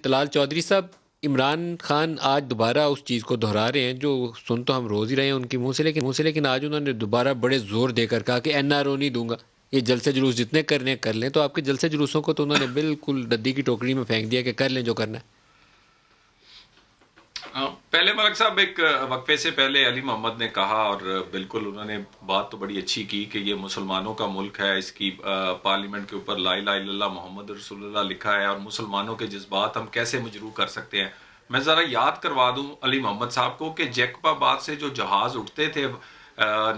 طلال چودھری صاحب، عمران خان آج دوبارہ اس چیز کو دہرا رہے ہیں جو سن تو ہم روز ہی رہے ہیں ان کی منہ سے، لیکن آج انہوں نے دوبارہ بڑے زور دے کر کہا کہ این آر او نہیں دوں گا، یہ جلسے جلوس جتنے کرنے کر لیں۔ تو آپ کے جلسے جلوسوں کو تو انہوں نے بالکل ردی کی ٹوکری میں پھینک دیا کہ کر لیں جو کرنا ہے۔ پہلے ملک صاحب ایک وقفے سے پہلے علی محمد نے کہا، اور بالکل انہوں نے بات تو بڑی اچھی کی کہ یہ مسلمانوں کا ملک ہے، اس کی پارلیمنٹ کے اوپر لا الہ الا اللہ محمد رسول اللہ لکھا ہے، اور مسلمانوں کے جذبات ہم کیسے مجروح کر سکتے ہیں۔ میں ذرا یاد کروا دوں علی محمد صاحب کو کہ جیکب آباد سے جو جہاز اٹھتے تھے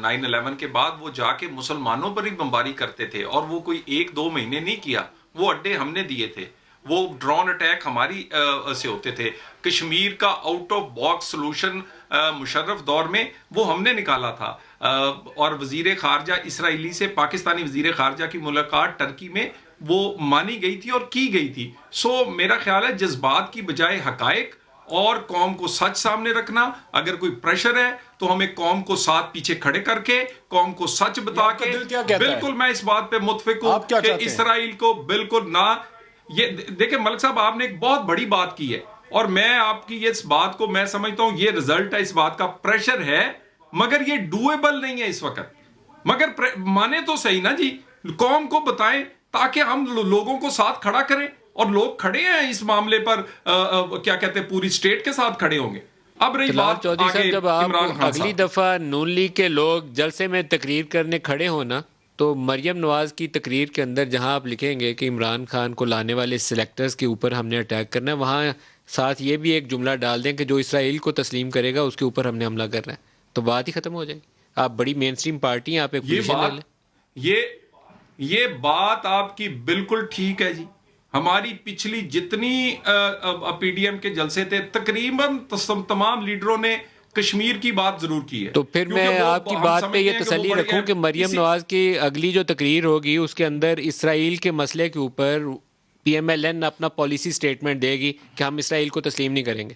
9/11 کے بعد، وہ جا کے مسلمانوں پر ہی بمباری کرتے تھے، اور وہ کوئی 1-2 مہینے نہیں کیا، وہ اڈے ہم نے دیے تھے، وہ ڈرون اٹیک ہماری سے ہوتے تھے۔ کشمیر کا out of box solution Musharraf دور میں وہ ہم نے نکالا تھا، اور وزیر خارجہ اسرائیلی سے پاکستانی وزیر خارجہ کی ملاقات ٹرکی میں وہ مانی گئی تھی اور کی گئی تھی۔ سو میرا خیال ہے جذبات کی بجائے حقائق اور قوم کو سچ سامنے رکھنا، اگر کوئی پریشر ہے تو ہمیں قوم کو ساتھ پیچھے کھڑے کر کے قوم کو سچ بتا کے، بالکل میں اس بات پہ متفق ہوں کہ اسرائیل کو بالکل نہ، یہ دیکھیں ملک صاحب آپ نے ایک بہت بڑی بات کی ہے، اور میں آپ کی اس بات کو میں سمجھتا ہوں یہ رزلٹ ہے اس بات کا، پریشر ہے مگر یہ ڈویبل نہیں ہے اس وقت، مگر مانے تو صحیح نا جی، قوم کو بتائیں تاکہ ہم لوگوں کو ساتھ کھڑا کریں، اور لوگ کھڑے ہیں اس معاملے پر، کیا کہتے ہیں پوری سٹیٹ کے ساتھ کھڑے ہوں گے۔ اب رہی طلال بات چودھری آگے صاحب، جب آپ عمران خان اگلی صاحب، دفعہ نون لیگ کے لوگ جلسے میں تقریر کرنے کھڑے ہونا، تو مریم نواز کی تقریر کے اندر جہاں آپ لکھیں گے کہ عمران خان کو لانے والے سلیکٹرز کے اوپر ہم نے اٹیک کرنا ہے، وہاں ساتھ یہ بھی ایک جملہ ڈال دیں کہ جو اسرائیل کو تسلیم کرے گا اس کے اوپر ہم نے حملہ کرنا ہے، تو بات ہی ختم ہو جائے گی۔ آپ بڑی مین سٹریم پارٹی ہیں، آپ ایک یہ پوزیشن لے لیں۔ یہ بات آپ کی بالکل ٹھیک ہے جی۔ ہماری پچھلی جتنی پی ڈی ایم کے جلسے تھے تقریباً تمام لیڈروں نے کشمیر کی بات ضرور کی ہے، تو پھر میں کیونکہ آپ کی ہم بات پہ سمجھتے یہ ہیں کہ وہ تسلی بڑے رکھوں کہ مریم نواز کی اگلی جو تقریر ہوگی اس کے اندر اسرائیل کے مسئلے کے اوپر پی ایم ایل این اپنا پالیسی سٹیٹمنٹ دے گی کہ ہم اسرائیل کو تسلیم نہیں کریں گے۔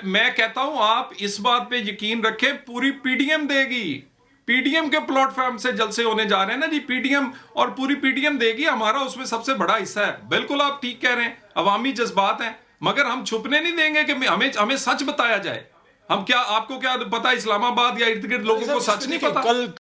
میں کہتا ہوں آپ اس بات پہ یقین رکھیں، پوری پی ڈی ایم دے گی، پی ڈی ایم کے پلیٹ فارم سے جلسے ہونے جا رہے ہیں نا جی، پی ڈی ایم اور پوری پی ڈی ایم دے گی، ہمارا اس میں سب سے بڑا حصہ ہے۔ بالکل آپ ٹھیک کہہ رہے ہیں، عوامی جذبات ہیں، مگر ہم چھپنے نہیں دیں گے کہ ہمیں سچ بتایا جائے۔ ہم کیا، آپ کو کیا پتا اسلام آباد یا ارد گرد لوگوں کو سچ نہیں پتا؟